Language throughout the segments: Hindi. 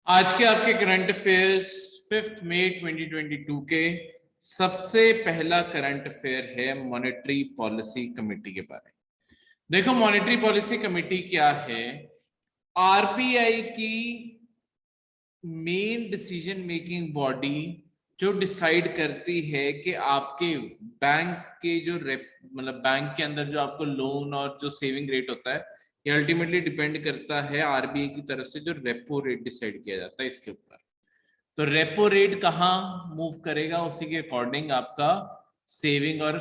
आज के आपके करंट अफेयर्स 5 मई 2022 के सबसे पहला करंट अफेयर है मॉनेटरी पॉलिसी कमेटी के बारे में। देखो, मॉनेटरी पॉलिसी कमेटी क्या है? आरबीआई की मेन डिसीजन मेकिंग बॉडी जो डिसाइड करती है कि आपके बैंक के जो मतलब बैंक के अंदर जो आपको लोन और जो सेविंग रेट होता है, ये अल्टीमेटली डिपेंड करता है आरबीआई की तरफ से जो रेपो रेट डिसाइड किया जाता है इसके ऊपर। तो रेपो रेट कहाँ मूव करेगा, उसी के अकॉर्डिंग आपका सेविंग और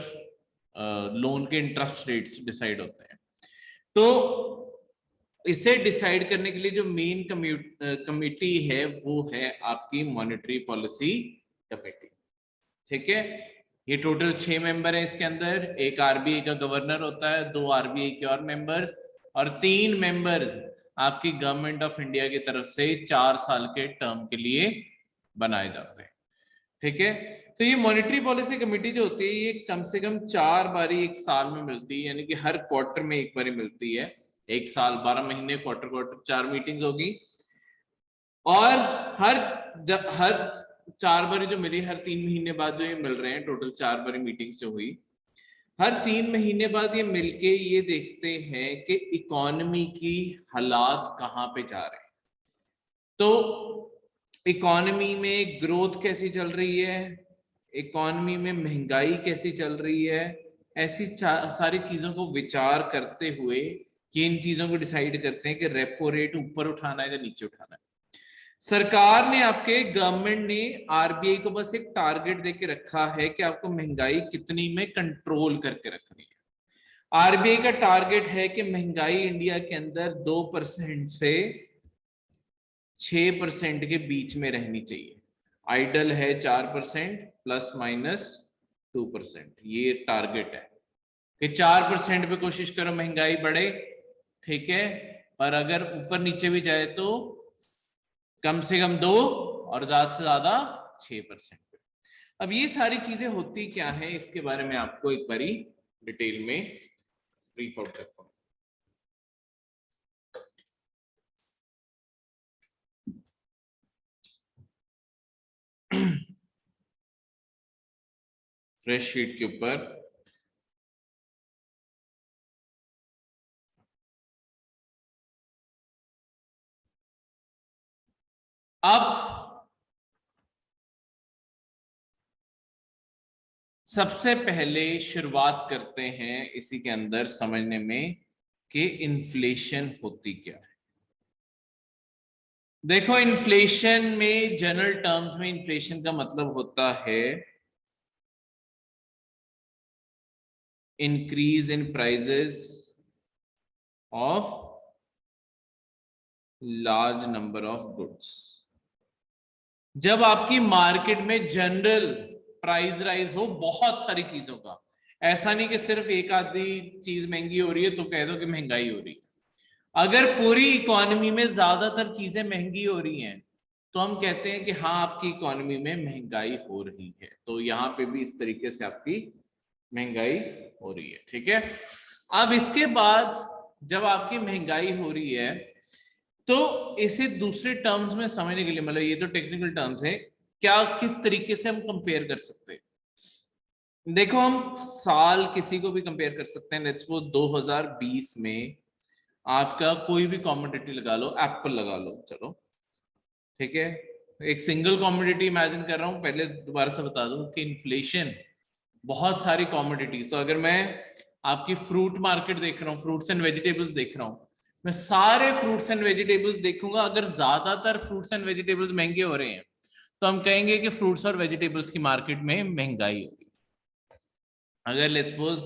लोन के इंटरेस्ट रेट्स डिसाइड होते हैं। तो इसे डिसाइड करने के लिए जो मेन कमेटी है वो है आपकी मॉनेटरी पॉलिसी कमेटी। ठीक है, ये टोटल 6 मेंबर है इसके अंदर। एक आरबीआई का गवर्नर होता है, 2 आरबीआई के और मेंबर्स और 3 मेंबर्स आपकी गवर्नमेंट ऑफ इंडिया की तरफ से 4 साल के टर्म के लिए बनाए जाते हैं। ठीक है, तो ये मॉनेटरी पॉलिसी कमेटी जो होती है ये कम से कम 4 बारी एक साल में मिलती है, यानी कि हर क्वार्टर में एक बारी मिलती है। एक साल 12 महीने, क्वार्टर क्वार्टर 4 मीटिंग्स होगी और हर 4 बारी जो मिली, हर 3 महीने बाद जो ये मिल रहे हैं, टोटल 4 बारी मीटिंग्स जो हुई, हर 3 महीने बाद ये मिलके ये देखते हैं कि इकोनॉमी की हालात कहाँ पे जा रहे हैं। तो इकोनॉमी में ग्रोथ कैसी चल रही है, इकोनॉमी में महंगाई कैसी चल रही है, ऐसी सारी चीजों को विचार करते हुए कि इन चीजों को डिसाइड करते हैं कि रेपो रेट ऊपर उठाना है या नीचे उठाना है। सरकार ने, आपके गवर्नमेंट ने आरबीआई को बस एक टारगेट देके रखा है कि आपको महंगाई कितनी में कंट्रोल करके रखनी है। आरबीआई का टारगेट है कि महंगाई इंडिया के अंदर 2% से 6% के बीच में रहनी चाहिए। आइडल है 4% प्लस माइनस 2%, ये टारगेट है कि 4% पे कोशिश करो महंगाई बढ़े। ठीक है, पर अगर ऊपर नीचे भी जाए तो कम से कम 2 और ज्यादा से ज्यादा 6% पे। अब ये सारी चीजें होती क्या है, इसके बारे में आपको एक बारी डिटेल में ब्रीफ आउट करता हूं। फ्रेश शीट के ऊपर अब सबसे पहले शुरुआत करते हैं इसी के अंदर समझने में कि इन्फ्लेशन होती क्या है। देखो, इन्फ्लेशन में जनरल टर्म्स में इन्फ्लेशन का मतलब होता है increase in prices of large number of goods. जब आपकी मार्केट में जनरल प्राइस राइज हो बहुत सारी चीजों का, ऐसा नहीं कि सिर्फ एक आधी चीज महंगी हो रही है तो कह दो कि महंगाई हो रही है। अगर पूरी इकोनॉमी में ज्यादातर चीजें महंगी हो रही हैं तो हम कहते हैं कि हाँ, आपकी इकोनॉमी में महंगाई हो रही है। तो यहाँ पे भी इस तरीके से आपकी महंगाई हो रही है। ठीक है, अब इसके बाद जब आपकी महंगाई हो रही है तो इसे दूसरे टर्म्स में समझने के लिए, मतलब ये तो टेक्निकल टर्म्स है, क्या किस तरीके से हम कंपेयर कर सकते हैं। देखो, हम साल किसी को भी कंपेयर कर सकते हैं। लेट्स सपोज 2020 में आपका कोई भी कॉमोडिटी लगा लो, एप्पल लगा लो, चलो ठीक है, एक सिंगल कॉमोडिटी इमेजिन कर रहा हूं। पहले दोबारा से बता दूं कि इन्फ्लेशन बहुत सारी कॉमोडिटीज, तो अगर मैं आपकी फ्रूट मार्केट देख रहा हूँ, फ्रूट्स एंड वेजिटेबल्स देख रहा हूँ, मैं सारे फ्रूट्स एंड वेजिटेबल्स देखूंगा। अगर ज्यादातर फ्रूट्स एंड वेजिटेबल्स महंगे हो रहे हैं तो हम कहेंगे कि फ्रूट्स और वेजिटेबल्स की मार्केट में महंगाई होगी। अगर लेट्स सपोज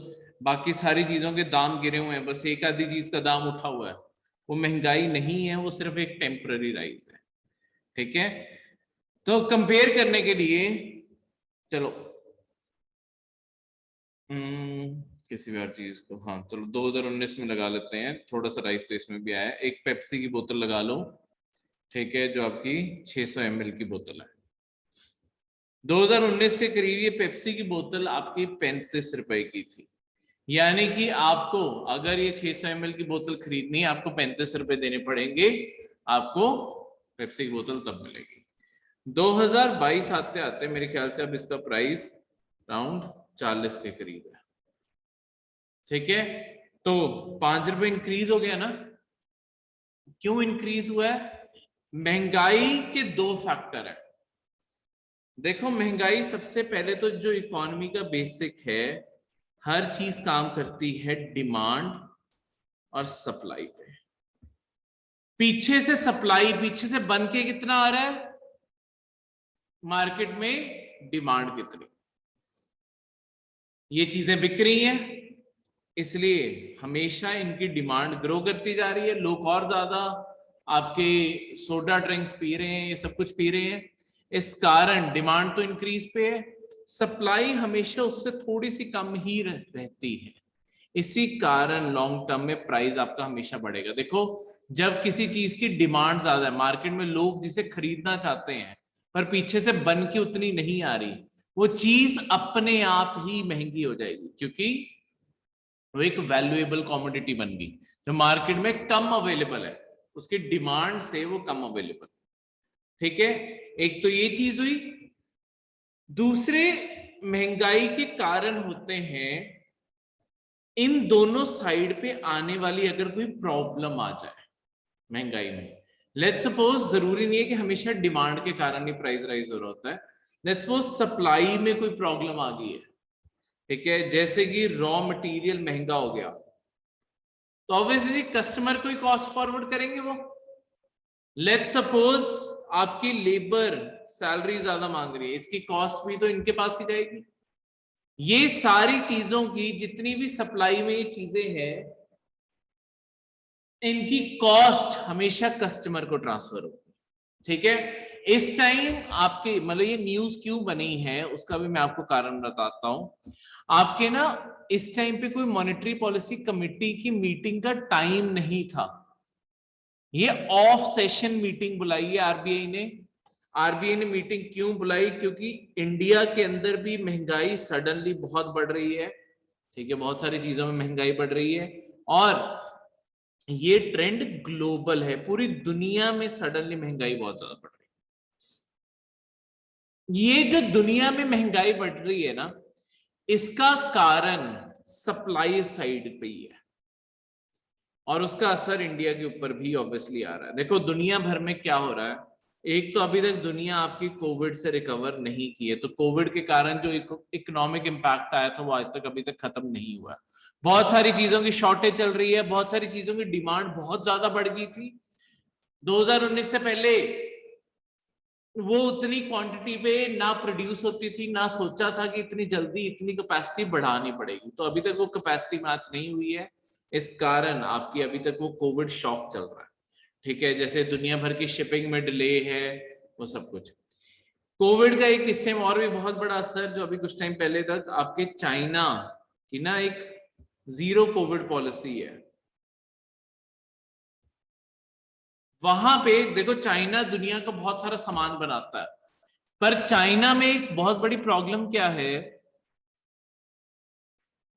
बाकी सारी चीजों के दाम गिरे हुए हैं, बस एक आधी चीज का दाम उठा हुआ है, वो महंगाई नहीं है, वो सिर्फ एक टेम्पररी राइज है। ठीक है, तो कंपेयर करने के लिए चलो किसी भी हर चीज को, हाँ चलो 2019 में लगा लेते हैं, थोड़ा सा राइस तो इसमें भी आया है। एक पेप्सी की बोतल लगा लो, ठीक है, जो आपकी 600 ml की बोतल है। 2019 के करीब ये पेप्सी की बोतल आपकी 35 रुपए की थी। यानी कि आपको अगर ये 600 ml की बोतल खरीदनी है, आपको 35 रुपए देने पड़ेंगे आपको पेप्सी की बोतल तब मिलेगी। 2022 आते आते मेरे ख्याल से अब इसका प्राइस अराउंड 40 के करीब है, ठीक है। तो 5 रुपए इंक्रीज हो गया ना। क्यों इंक्रीज हुआ है? महंगाई के दो फैक्टर है। देखो महंगाई सबसे पहले तो जो इकोनॉमी का बेसिक है, हर चीज काम करती है डिमांड और सप्लाई पे। पीछे से सप्लाई, पीछे से बन के कितना आ रहा है मार्केट में, डिमांड कितनी, ये चीजें बिक रही हैं, इसलिए हमेशा इनकी डिमांड ग्रो करती जा रही है। लोग और ज्यादा आपके सोडा ड्रिंक्स पी रहे हैं, ये सब कुछ पी रहे हैं, इस कारण डिमांड तो इंक्रीज पे है, सप्लाई हमेशा उससे थोड़ी सी कम ही रहती है। इसी कारण लॉन्ग टर्म में प्राइस आपका हमेशा बढ़ेगा। देखो जब किसी चीज की डिमांड ज्यादा है मार्केट में, लोग जिसे खरीदना चाहते हैं पर पीछे से बन के उतनी नहीं आ रही, वो चीज अपने आप ही महंगी हो जाएगी, क्योंकि वो एक वैल्यूएबल कमोडिटी बन गई जो मार्केट में कम अवेलेबल है, उसकी डिमांड से वो कम अवेलेबल, ठीक है। एक तो ये चीज हुई। दूसरे महंगाई के कारण होते हैं इन दोनों साइड पे आने वाली अगर कोई प्रॉब्लम आ जाए महंगाई में। लेट्स सपोज, जरूरी नहीं है कि हमेशा डिमांड के कारण ही प्राइस राइज हो रहा होता है। लेट्स सपोज सप्लाई में कोई प्रॉब्लम आ गई है, ठीक है, जैसे कि रॉ मटेरियल महंगा हो गया, तो ऑब्वियसली कस्टमर कोई कॉस्ट फॉरवर्ड करेंगे वो। लेट्स सपोज आपकी लेबर सैलरी ज्यादा मांग रही है, इसकी कॉस्ट भी तो इनके पास ही जाएगी। ये सारी चीजों की जितनी भी सप्लाई में ये चीजें हैं, इनकी कॉस्ट हमेशा कस्टमर को ट्रांसफर होगी, ठीक है। इस टाइम आपके मतलब ये न्यूज क्यों बनी है उसका भी मैं आपको कारण बताता हूं। आपके ना इस टाइम पे कोई मॉनेटरी पॉलिसी कमिटी की मीटिंग का टाइम नहीं था, ये ऑफ सेशन मीटिंग बुलाई है आरबीआई ने। आरबीआई ने मीटिंग क्यों बुलाई? क्योंकि इंडिया के अंदर भी महंगाई सडनली बहुत बढ़ रही है, ठीक है, बहुत सारी चीजों में महंगाई बढ़ रही है, और ये ट्रेंड ग्लोबल है, पूरी दुनिया में सडनली महंगाई बहुत ज्यादा बढ़ रही है। ये जो दुनिया में महंगाई बढ़ रही है ना, इसका कारण सप्लाई साइड पे ही है, और उसका असर इंडिया के ऊपर भी ऑब्वियसली आ रहा है। देखो दुनिया भर में क्या हो रहा है, एक तो अभी तक दुनिया आपकी कोविड से रिकवर नहीं की है, तो कोविड के कारण जो इकोनॉमिक इम्पैक्ट आया था वो आज तक अभी तक खत्म नहीं हुआ। बहुत सारी चीजों की शॉर्टेज चल रही है, बहुत सारी चीजों की डिमांड बहुत ज्यादा बढ़ गई थी 2019 से पहले, वो उतनी क्वांटिटी पे ना प्रोड्यूस होती थी, ना सोचा था कि इतनी जल्दी इतनी कैपेसिटी बढ़ानी पड़ेगी, तो अभी तक वो कैपेसिटी मैच नहीं हुई है। इस कारण आपकी अभी तक वो कोविड शॉक चल रहा है, ठीक है, जैसे दुनिया भर की शिपिंग में डिले है, वो सब कुछ। कोविड का एक इस टाइम और भी बहुत बड़ा असर, जो अभी कुछ टाइम पहले तक आपके चाइना की ना एक जीरो कोविड पॉलिसी है, वहां पे देखो चाइना दुनिया का बहुत सारा सामान बनाता है, पर चाइना में एक बहुत बड़ी प्रॉब्लम क्या है,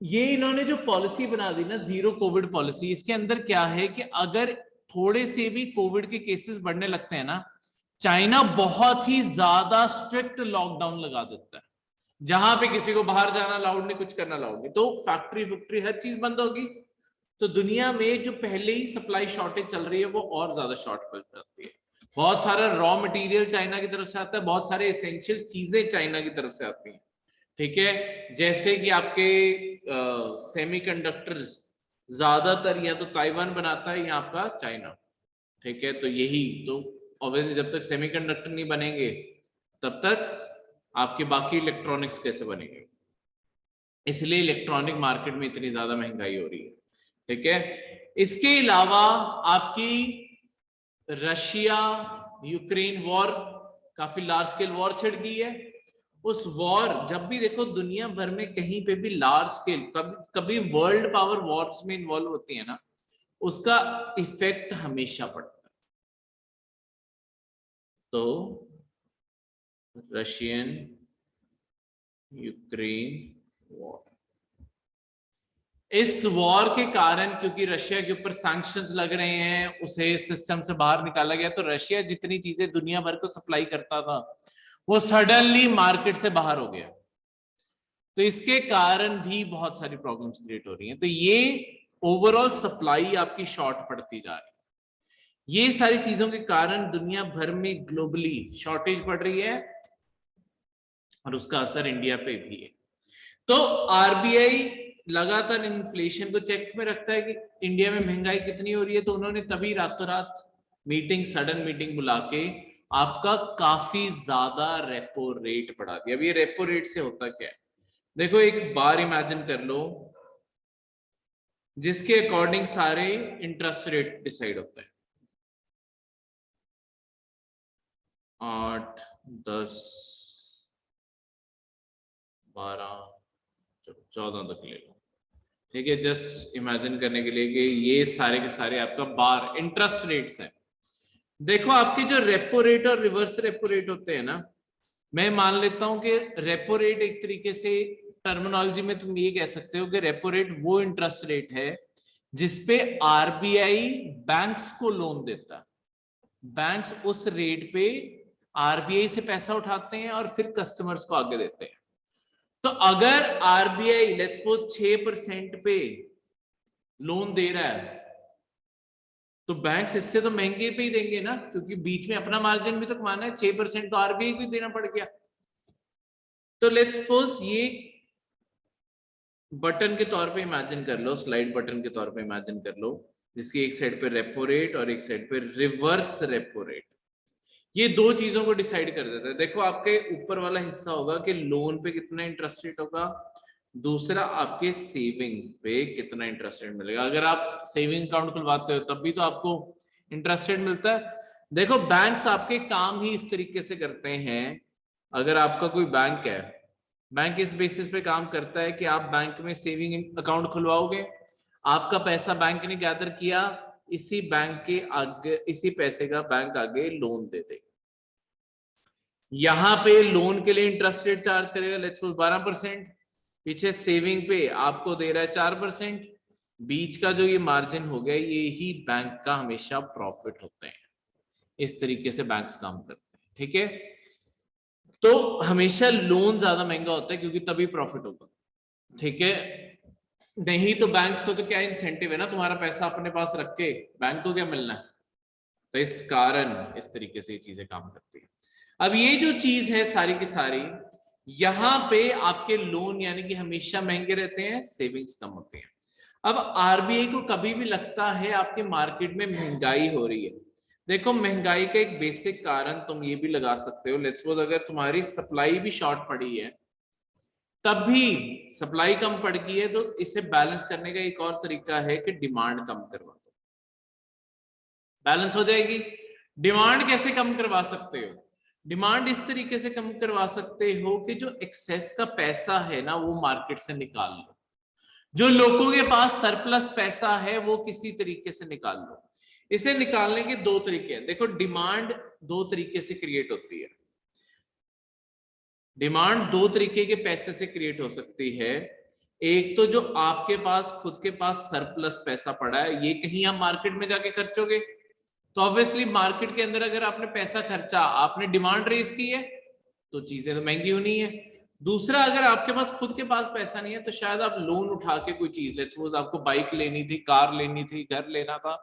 ये इन्होंने जो पॉलिसी बना दी ना जीरो कोविड पॉलिसी, इसके अंदर क्या है कि अगर थोड़े से भी कोविड के केसेस बढ़ने लगते हैं ना, चाइना बहुत ही ज्यादा स्ट्रिक्ट लॉकडाउन लगा देता है, जहां पे किसी को बाहर जाना अलाउड नहीं, कुछ करना अलाउड नहीं, तो फैक्ट्री हर चीज बंद होगी, तो दुनिया में जो पहले ही सप्लाई शॉर्टेज चल रही है वो और ज्यादा शॉर्ट पड़ जाती है। बहुत सारा रॉ मटेरियल चाइना की तरफ से आता है, बहुत सारे एसेंशियल चीजें चाइना की तरफ से आती हैं, ठीक है, जैसे कि आपके सेमीकंडक्टर्स ज्यादातर या तो ताइवान बनाता है या आपका चाइना, ठीक है, तो यही तो ऑब्वियसली जब तक सेमीकंडक्टर नहीं बनेंगे तब तक आपके बाकी इलेक्ट्रॉनिक्स कैसे बनेंगे, इसलिए इलेक्ट्रॉनिक मार्केट में इतनी ज्यादा महंगाई हो रही है, ठीक है। इसके अलावा आपकी रशिया यूक्रेन वॉर, काफी लार्ज स्केल वॉर छिड़ गई है। उस वॉर, जब भी देखो दुनिया भर में कहीं पे भी लार्ज स्केल कभी वर्ल्ड पावर वॉर्स में इन्वॉल्व होती है ना, उसका इफेक्ट हमेशा पड़ता है। तो रशियन यूक्रेन वॉर, इस वॉर के कारण, क्योंकि रशिया के ऊपर सैंक्शंस लग रहे हैं, उसे सिस्टम से बाहर निकाला गया, तो रशिया जितनी चीजें दुनिया भर को सप्लाई करता था वो सडनली मार्केट से बाहर हो गया। तो इसके कारण भी बहुत सारी प्रॉब्लम्स क्रिएट हो रही हैं। तो ये ओवरऑल सप्लाई आपकी शॉर्ट पड़ती जा रही है। ये सारी चीजों के कारण दुनिया भर में ग्लोबली शॉर्टेज पड़ रही है और उसका असर इंडिया पे भी है। तो आरबीआई लगातार इन्फ्लेशन को चेक में रखता है कि इंडिया में महंगाई कितनी हो रही है, तो उन्होंने तभी रातों रात मीटिंग, सडन मीटिंग बुला के आपका काफी ज्यादा रेपो रेट बढ़ा दिया। अब ये रेपो रेट से होता क्या है, देखो एक बार इमेजिन कर लो जिसके अकॉर्डिंग सारे इंटरेस्ट रेट डिसाइड होता है। 8, 10, 12, 14 तक ले लो, ठीक है, जस्ट इमेजिन करने के लिए कि ये सारे के सारे आपका बार इंटरेस्ट रेट्स हैं। देखो आपके जो रेपो रेट और रिवर्स रेपो रेट होते हैं ना, मैं मान लेता हूं कि रेपो रेट एक तरीके से टर्मिनोलॉजी में तुम ये कह सकते हो कि रेपो रेट वो इंटरेस्ट रेट है जिसपे आरबीआई बैंक्स को लोन देता है। बैंक्स उस रेट पे आरबीआई से पैसा उठाते हैं और फिर कस्टमर्स को आगे देते हैं। तो अगर आरबीआई लेट्स सपोज 6% पे लोन दे रहा है, तो बैंक्स इससे तो महंगे पे ही देंगे ना, क्योंकि बीच में अपना मार्जिन भी तो कमाना है। 6% तो आरबीआई को देना पड़ गया। तो लेट्स सपोज ये बटन के तौर पे इमेजिन कर लो, स्लाइड बटन के तौर पे इमेजिन कर लो, जिसकी एक साइड पे रेपो रेट और एक साइड पे रिवर्स रेपो रेट। ये दो चीजों को डिसाइड कर देता है। देखो आपके ऊपर वाला हिस्सा होगा कि लोन पे कितना इंटरेस्ट रेट होगा, दूसरा आपके सेविंग पे कितना इंटरेस्ट रेट मिलेगा। अगर आप सेविंग अकाउंट खुलवाते हो तब भी तो आपको इंटरेस्ट रेट मिलता है। देखो बैंक्स आपके काम ही इस तरीके से करते हैं। अगर आपका कोई बैंक है, बैंक इस बेसिस पे काम करता है कि आप बैंक में सेविंग अकाउंट खुलवाओगे, आपका पैसा बैंक ने गैदर किया, इसी बैंक के आगे, इसी पैसे का बैंक आगे लोन दे देगा। यहां पे लोन के लिए इंटरेस्ट रेट चार्ज करेगा लेट्स सपोज 12%, पीछे सेविंग पे आपको दे रहा है 4%। बीच का जो ये मार्जिन हो गया, ये ही बैंक का हमेशा प्रॉफिट होते हैं। इस तरीके से बैंक्स काम करते हैं, ठीक है। तो हमेशा लोन ज्यादा महंगा होता है क्योंकि तभी प्रॉफिट होगा, ठीक है। नहीं तो बैंक्स को तो क्या इंसेंटिव है ना, तुम्हारा पैसा अपने पास रख के बैंक को क्या मिलना है। तो इस कारण इस तरीके से ये चीजें काम करती है। अब ये जो चीज है सारी की सारी, यहां पे आपके लोन यानी कि हमेशा महंगे रहते हैं, सेविंग्स कम होते हैं। अब आरबीआई को कभी भी लगता है आपके मार्केट में महंगाई हो रही है, देखो महंगाई का एक बेसिक कारण तुम ये भी लगा सकते हो, लेट्स सपोज अगर तुम्हारी सप्लाई भी शॉर्ट पड़ी है, तब भी सप्लाई कम पड़ गई है, तो इसे बैलेंस करने का एक और तरीका है कि डिमांड कम करवा दो, बैलेंस हो जाएगी। डिमांड कैसे कम करवा सकते हो, डिमांड इस तरीके से कम करवा सकते हो कि जो एक्सेस का पैसा है ना वो मार्केट से निकाल लो। जो लोगों के पास सरप्लस पैसा है वो किसी तरीके से निकाल लो। इसे निकालने के दो तरीके हैं। देखो डिमांड दो तरीके से क्रिएट होती है। डिमांड दो तरीके के पैसे से क्रिएट हो सकती है। एक तो जो आपके पास खुद के पास सरप्लस पैसा पड़ा है, ये कहीं आप मार्केट में जाके खर्चोगे, तो ऑब्वियसली मार्केट के अंदर अगर आपने पैसा खर्चा, आपने डिमांड रेज की है, तो चीजें तो महंगी होनी है। दूसरा, अगर आपके पास खुद के पास पैसा नहीं है, तो शायद आप लोन उठा के कोई चीज, लेट्स सपोज आपको बाइक लेनी थी, कार लेनी थी, घर लेना था,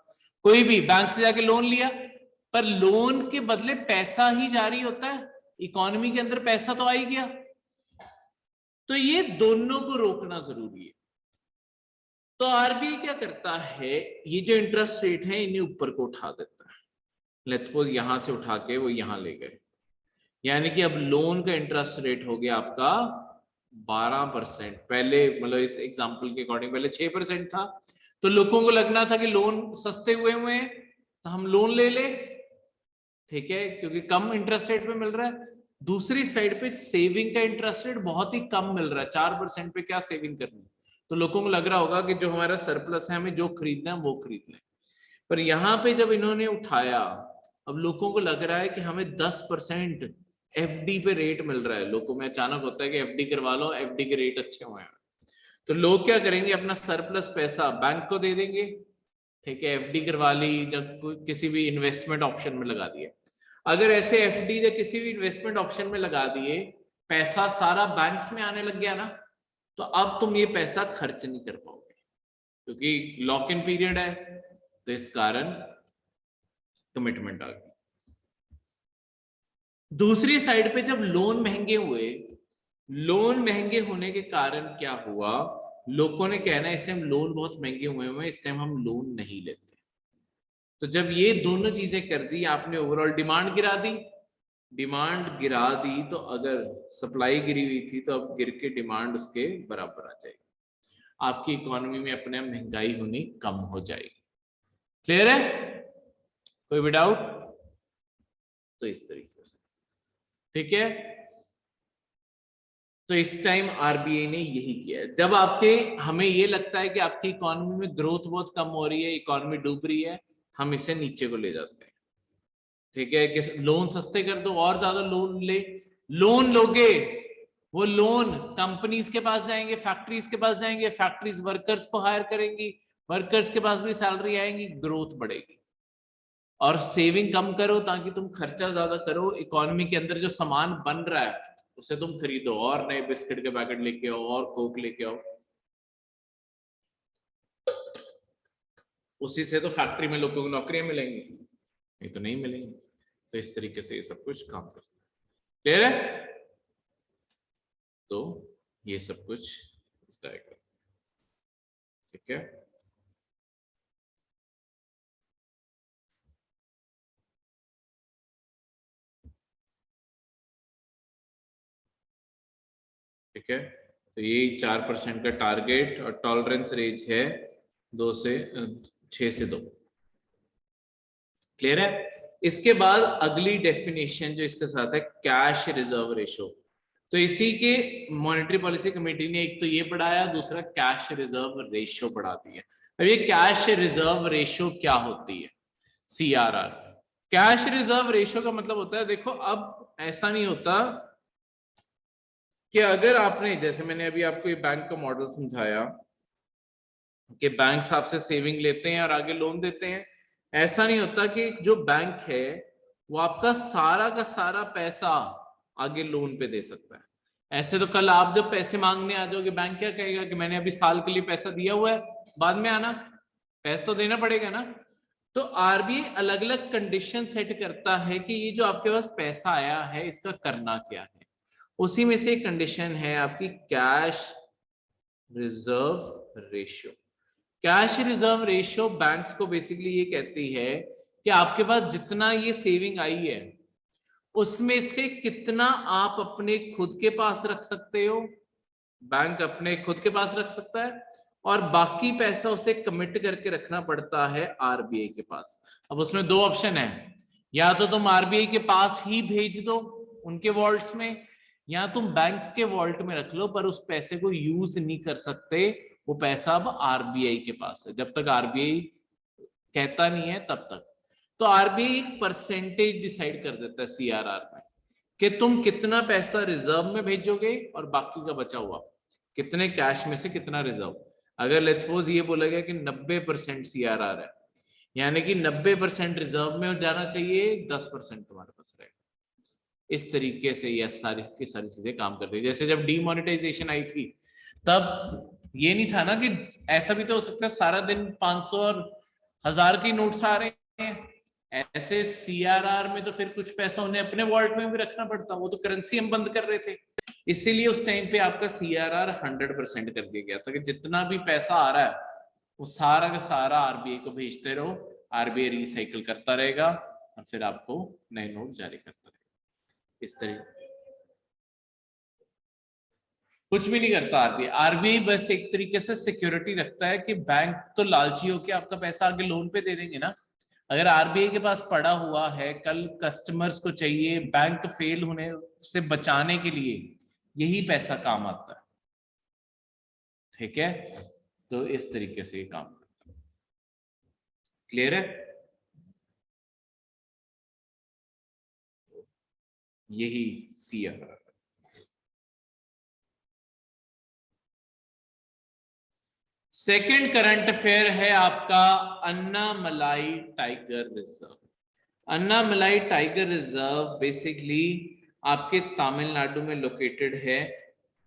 कोई भी बैंक से जाके लोन लिया, पर लोन के बदले पैसा ही जारी होता है, इकोनॉमी के अंदर पैसा तो आ ही गया। तो ये दोनों को रोकना जरूरी है। तो आरबीआई क्या करता है, ये जो इंटरेस्ट रेट है इन्हें ऊपर को उठा देता है। लेट्स सपोज यहां से उठा के वो यहां ले गए, यानी कि अब लोन का इंटरेस्ट रेट हो गया आपका 12%। पहले मतलब इस एग्जांपल के अकॉर्डिंग पहले 6% था, तो लोगों को लगना था कि लोन सस्ते हुए हैं तो हम लोन ले ले, ठीक है, क्योंकि कम इंटरेस्ट रेट पे मिल रहा है। दूसरी साइड पे सेविंग का इंटरेस्ट रेट बहुत ही कम मिल रहा है, 4% पे क्या सेविंग करनी, तो लोगों को लग रहा होगा कि जो हमारा सरप्लस है हमें जो खरीदना है वो खरीद लें। पर यहाँ पे जब इन्होंने उठाया, अब लोगों को लग रहा है कि हमें 10% एफडी पे रेट मिल रहा है। लोगों में अचानक होता है कि एफडी करवा लो, एफडी के रेट अच्छे हुए हैं, तो लोग क्या करेंगे, अपना सरप्लस पैसा बैंक को दे देंगे, ठीक है, एफडी करवा ली, जब किसी भी इन्वेस्टमेंट ऑप्शन में लगा दिए। अगर ऐसे एफडी या किसी भी इन्वेस्टमेंट ऑप्शन में लगा दिए, पैसा सारा बैंक्स में आने लग गया ना, तो अब तुम ये पैसा खर्च नहीं कर पाओगे, क्योंकि लॉक इन पीरियड है। तो इस कारण कमिटमेंट आ गई। दूसरी साइड पे जब लोन महंगे हुए, लोन महंगे होने के कारण क्या हुआ, लोगों ने कहना इस टाइम लोन बहुत महंगे हुए हैं, इस टाइम हम लोन नहीं लेते। तो जब ये दोनों चीजें कर दी आपने, ओवरऑल डिमांड गिरा दी, डिमांड गिरा दी, तो अगर सप्लाई गिरी हुई थी तो अब गिर के डिमांड उसके बराबर आ जाएगी, आपकी इकोनॉमी में अपने महंगाई होनी कम हो जाएगी। क्लियर है? कोई भी डाउट? तो इस तरीके से, ठीक है। तो इस टाइम आरबीआई ने यही किया है। जब आपके, हमें ये लगता है कि आपकी इकोनॉमी में ग्रोथ बहुत कम हो रही है, इकोनॉमी डूब रही है, हम इसे नीचे को ले जाते हैं, ठीक है, कि लोन सस्ते कर दो, और ज्यादा लोन ले। लोन लोगे, वो लोन कंपनीज के पास जाएंगे, फैक्ट्रीज के पास जाएंगे, फैक्ट्रीज वर्कर्स को हायर करेंगी, वर्कर्स के पास भी सैलरी आएंगी, ग्रोथ बढ़ेगी। और सेविंग कम करो ताकि तुम खर्चा ज्यादा करो, इकोनॉमी के अंदर जो सामान बन रहा है उसे तुम खरीदो, और नए बिस्किट के पैकेट लेके आओ, और कोक लेके आओ, उसी से तो फैक्ट्री में लोगों को नौकरियां मिलेंगी, नहीं तो नहीं मिलेंगी। तो इस तरीके से ये सब कुछ काम करता है। क्लियर है? तो ये सब कुछ इस डायग्राम, ठीक है। ठीक है, तो ये 4% का टारगेट, और टॉलरेंस रेंज है 6 से 2। क्लियर है? इसके बाद अगली डेफिनेशन जो इसके साथ है, कैश रिजर्व रेशो। तो इसी के मॉनेटरी पॉलिसी कमेटी ने एक तो ये बढ़ाया, दूसरा कैश रिजर्व रेशो बढ़ा दिया। अब ये कैश रिजर्व रेशो क्या होती है? सीआरआर। कैश रिजर्व रेशो का मतलब होता है, देखो अब ऐसा नहीं होता कि अगर आपने, जैसे मैंने अभी आपको ये बैंक का मॉडल समझाया कि बैंक आपसे सेविंग लेते हैं और आगे लोन देते हैं, ऐसा नहीं होता कि जो बैंक है वो आपका सारा का सारा पैसा आगे लोन पे दे सकता है। ऐसे तो कल आप जब पैसे मांगने आ जाओगे, बैंक क्या कहेगा कि मैंने अभी साल के लिए पैसा दिया हुआ है, बाद में आना, पैसा तो देना पड़ेगा ना। तो आरबीआई अलग अलग कंडीशन सेट करता है कि ये जो आपके पास पैसा आया है इसका करना क्या है। उसी में से एक कंडीशन है आपकी cash reserve ratio. Cash reserve ratio banks को बेसिकली ये कहती है कि आपके पास जितना ये सेविंग आई है उसमें से कितना आप अपने खुद के पास रख सकते हो, बैंक अपने खुद के पास रख सकता है, और बाकी पैसा उसे कमिट करके रखना पड़ता है आरबीआई के पास। अब उसमें दो ऑप्शन है, या तो तुम आरबीआई के पास ही भेज दो उनके वॉल्ट्स में, या तुम बैंक के वॉल्ट में रख लो, पर उस पैसे को यूज नहीं कर सकते, वो पैसा अब आरबीआई के पास है, जब तक आरबीआई कहता नहीं है तब तक। तो आरबीआई एक परसेंटेज डिसाइड कर देता है सीआरआर में कि तुम कितना पैसा रिजर्व में भेजोगे और बाकी का बचा हुआ कितने कैश में से कितना रिजर्व। अगर लेट्स सपोज ये बोला गया कि 90% सीआरआर है, यानी कि 90% रिजर्व में जाना चाहिए, 10% तुम्हारे पास रहेगा। इस तरीके से ये सारी की सारी चीजें काम कर रही है। जैसे जब डीमोनेटाइजेशन आई थी तब ये नहीं था ना कि, ऐसा भी तो हो सकता है सारा दिन 500 और 1000 की नोट्स आ रहे हैं, ऐसे सीआरआर में तो फिर कुछ पैसा उन्हें अपने वॉलेट में भी रखना पड़ता, वो तो करेंसी हम बंद कर रहे थे। इसीलिए उस टाइम पे आपका सीआरआर 100% कर दिया गया था कि जितना भी पैसा आ रहा है वो सारा का सारा आरबीआई को भेजते रहो, आरबीआई रिसाइकिल करता रहेगा और फिर आपको नए नोट जारी करता रहेगा। इस तरीके कुछ भी नहीं करता आरबीआई। आरबीआई बस एक तरीके से सिक्योरिटी रखता है कि बैंक तो लालची होकर आपका पैसा आगे लोन पे दे देंगे ना। अगर आरबीआई के पास पड़ा हुआ है, कल कस्टमर्स को चाहिए, बैंक फेल होने से बचाने के लिए यही पैसा काम आता है, ठीक है। तो इस तरीके से ये काम करता है। क्लियर है? यही सीआरआर सेकेंड करंट अफेयर है आपका Annamalai tiger reserve. Annamalai tiger reserve basically आपके तमिलनाडु में लोकेटेड है,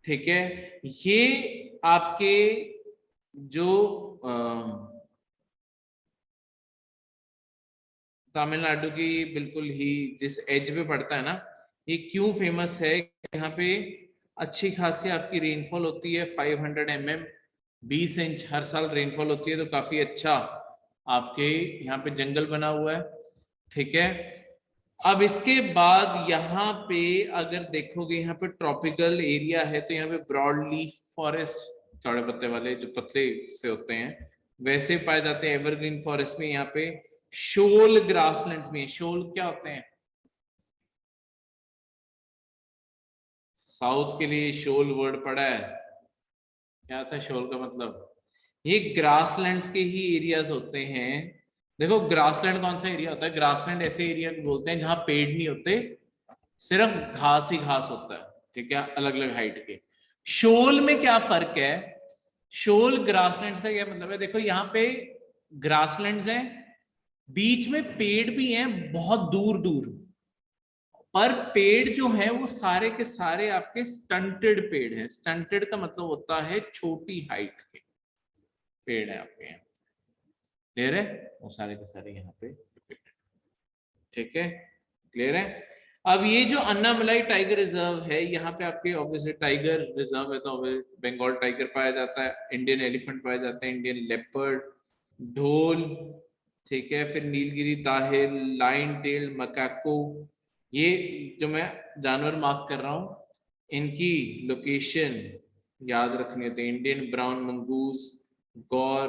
ठीक है। ये आपके जो तमिलनाडु की बिल्कुल ही जिस एज पे पड़ता है ना, ये क्यों फेमस है? यहाँ पे अच्छी खासी आपकी रेनफॉल होती है, 500 mm, 20 इंच हर साल रेनफॉल होती है, तो काफी अच्छा आपके यहाँ पे जंगल बना हुआ है, ठीक है। अब इसके बाद यहाँ पे अगर देखोगे, यहाँ पे ट्रॉपिकल एरिया है, तो यहाँ पे ब्रॉड लीफ फॉरेस्ट, चौड़े पत्ते वाले जो पतले से होते हैं वैसे पाए जाते हैं। एवरग्रीन फॉरेस्ट में यहाँ पे शोल ग्रासलैंड्स में, शोल क्या होते हैं? साउथ के लिए शोल वर्ड पड़ा है, क्या था शोल का मतलब? ये ग्रासलैंड्स के ही एरियाज होते हैं। देखो ग्रासलैंड कौन सा एरिया होता है? ग्रासलैंड ऐसे एरिया बोलते हैं जहां पेड़ नहीं होते, सिर्फ घास ही घास होता है, ठीक है, अलग अलग हाइट के। शोल में क्या फर्क है? शोल ग्रासलैंड्स का क्या मतलब है? देखो यहाँ पे ग्रासलैंड्स हैं, बीच में पेड़ भी हैं बहुत दूर दूर, पर पेड़ जो है वो सारे के सारे आपके स्टंटेड पेड़ हैं। स्टंटेड का मतलब होता है छोटी हाइट के पेड़ है आपके यहाँ, क्लियर है? वो सारे के सारे यहाँ पे, ठीक है, क्लियर है? अब ये जो अन्नामलाई टाइगर रिजर्व है, यहाँ पे आपके ऑब्वियसली टाइगर रिजर्व है तो बंगाल टाइगर पाया जाता है, इंडियन एलिफेंट पाया जाता है, इंडियन लेपर्ड, ढोल, ठीक है, फिर नीलगिरी ताहिर, लाइन टेल्ड मकाको। ये जो मैं जानवर मार्क कर रहा हूं, इनकी लोकेशन याद रखनी होती है। इंडियन ब्राउन मंगूस, गौर,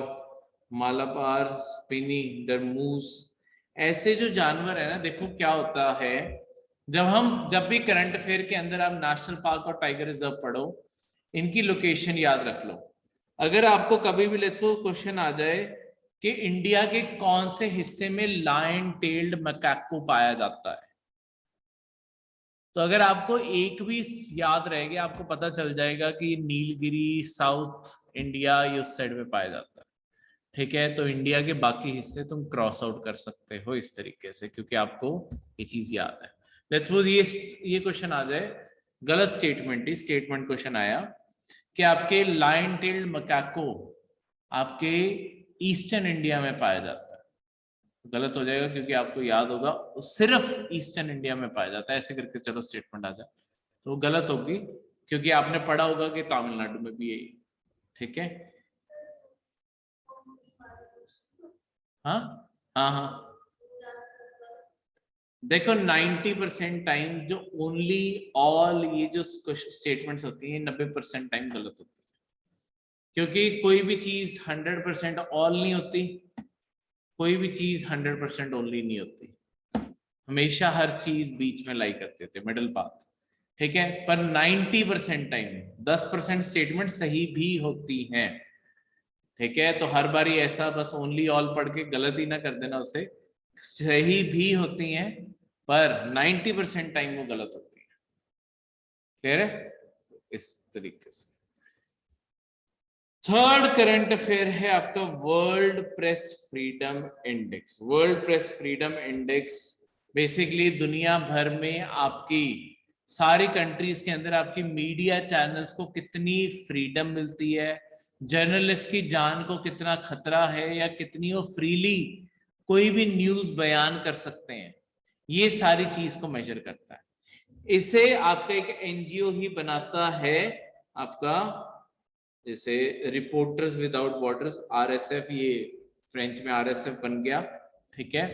मालाबार, स्पिनी, डरमूस, ऐसे जो जानवर है ना, देखो क्या होता है, जब भी करंट अफेयर के अंदर आप नेशनल पार्क और टाइगर रिजर्व पढ़ो, इनकी लोकेशन याद रख लो। अगर आपको कभी भी लेट्स सो क्वेश्चन आ जाए कि इंडिया के कौन से हिस्से में लायन टेल्ड मैकाको पाया जाता है, तो अगर आपको एक भी याद रहेगा, आपको पता चल जाएगा कि नीलगिरी, साउथ इंडिया, ये उस साइड में पाया जाता है, ठीक है। तो इंडिया के बाकी हिस्से तुम क्रॉस आउट कर सकते हो इस तरीके से, क्योंकि आपको ये चीज याद है। लेट्स सपोज ये क्वेश्चन आ जाए, गलत स्टेटमेंट ही स्टेटमेंट क्वेश्चन आया कि आपके लायन टेल्ड मैकाको आपके ईस्टर्न इंडिया में पाया जाता है, गलत हो जाएगा, क्योंकि आपको याद होगा सिर्फ ईस्टर्न इंडिया में पाया जाता है, ऐसे करके चलो स्टेटमेंट आ जाए, तो गलत होगी, क्योंकि आपने पढ़ा होगा कि तमिलनाडु में भी यही, ठीक है। हाँ हाँ हाँ, देखो 90% टाइम्स जो ओनली ऑल ये जो स्टेटमेंट्स होती हैं 90% टाइम गलत होती है, क्योंकि कोई भी चीज 100% ऑल नहीं होती, कोई भी चीज 100% ओनली नहीं होती, हमेशा हर चीज बीच में लाई करते थे, मिडिल पाथ, ठीक है। पर 90% टाइम 10% स्टेटमेंट सही भी होती हैं, ठीक है। तो हर बारी ऐसा बस ओनली ऑल पढ़ के गलत ही ना कर देना उसे, सही भी होती हैं पर 90% टाइम वो गलत होती है, क्लियर है? इस तरीके से थर्ड करंट अफेयर है आपका world press freedom index. World press freedom index basically दुनिया भर में आपकी सारी कंट्रीज के अंदर आपकी मीडिया चैनल्स को कितनी फ्रीडम मिलती है, जर्नलिस्ट की जान को कितना खतरा है, या कितनी वो फ्रीली कोई भी न्यूज बयान कर सकते हैं, ये सारी चीज को मेजर करता है। इसे आपका एक एनजीओ ही बनाता है आपका, जैसे रिपोर्टर्स विदाउट बॉर्डर्स, आरएसएफ, ये फ्रेंच में आरएसएफ बन गया, ठीक है।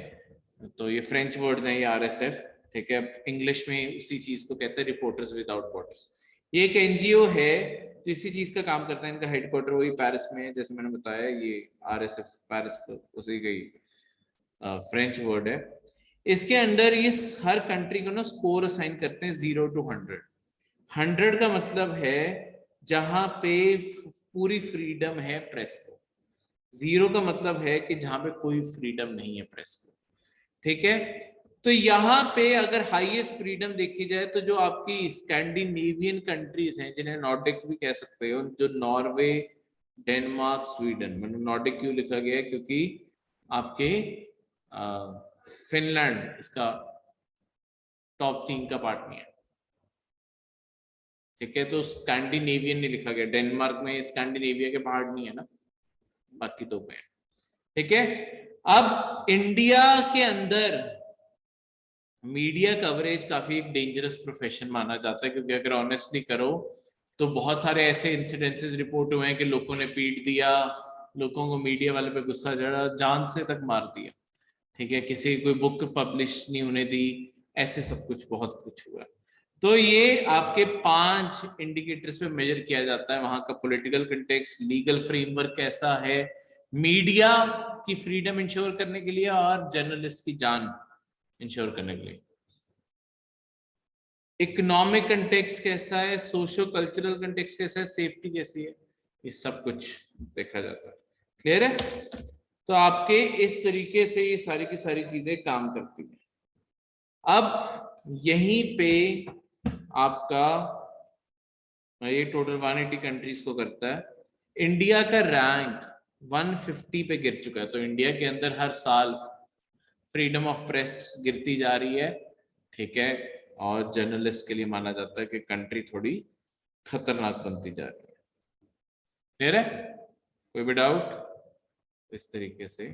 तो ये फ्रेंच वर्ड्स हैं ये आरएसएफ, ठीक है। इंग्लिश में उसी चीज को कहते हैं रिपोर्टर्स विदाउट बॉर्डर्स। ये एक एनजीओ है जो इसी चीज का काम करता है, इनका हेडक्वार्टर वही पेरिस में है, जैसे मैंने बताया ये आरएसएफ पेरिस पर उसी गई फ्रेंच वर्ड है। इसके अंदर ये हर कंट्री को ना स्कोर असाइन करते हैं 0 to 100। 100 का मतलब है जहां पे पूरी फ्रीडम है प्रेस को, 0 का मतलब है कि जहां पे कोई फ्रीडम नहीं है प्रेस को, ठीक है। तो यहाँ पे अगर हाईएस्ट फ्रीडम देखी जाए तो जो आपकी स्कैंडिनेवियन कंट्रीज हैं, जिन्हें नॉर्डिक भी कह सकते हो, जो नॉर्वे, डेनमार्क, स्वीडन, मतलब नॉर्डिक क्यों लिखा गया है, क्योंकि आपके फिनलैंड इसका टॉप 3 का पार्ट नहीं है। ठीक है, तो स्कैंडिनेवियन नहीं लिखा गया, डेनमार्क में स्कैंडिनेविया के पार्ट नहीं है ना, बाकी दो में है। ठीक है, अब इंडिया के अंदर मीडिया कवरेज काफी एक डेंजरस प्रोफेशन माना जाता है, क्योंकि अगर ऑनेस्टली करो तो बहुत सारे ऐसे इंसिडेंसेस रिपोर्ट हुए हैं कि लोगों ने पीट दिया, लोगों को मीडिया वाले पे गुस्सा चढ़ा, जान से तक मार दिया। ठीक है, किसी कोई बुक पब्लिश नहीं होने दी, ऐसे सब कुछ बहुत कुछ हुआ। तो ये आपके 5 इंडिकेटर्स पे मेजर किया जाता है वहां का पॉलिटिकल कंटेक्स्ट, लीगल फ्रेमवर्क कैसा है, मीडिया की फ्रीडम इंश्योर करने के लिए और जर्नलिस्ट की जान इंश्योर करने के लिए। इकोनॉमिक कंटेक्स्ट कैसा है, सोशो कल्चरल कंटेक्स्ट कैसा है, सेफ्टी कैसी है, ये सब कुछ देखा जाता है। क्लियर है? तो आपके इस तरीके से ये सारी की सारी चीजें काम करती हैं। अब यहीं पे आपका ये टोटल 180 कंट्रीज को करता है। इंडिया का रैंक 150 पे गिर चुका है, तो इंडिया के अंदर हर साल फ्रीडम ऑफ प्रेस गिरती जा रही है। ठीक है, और जर्नलिस्ट के लिए माना जाता है कि कंट्री थोड़ी खतरनाक बनती जा रही है। क्लियर है? कोई भी डाउट? इस तरीके से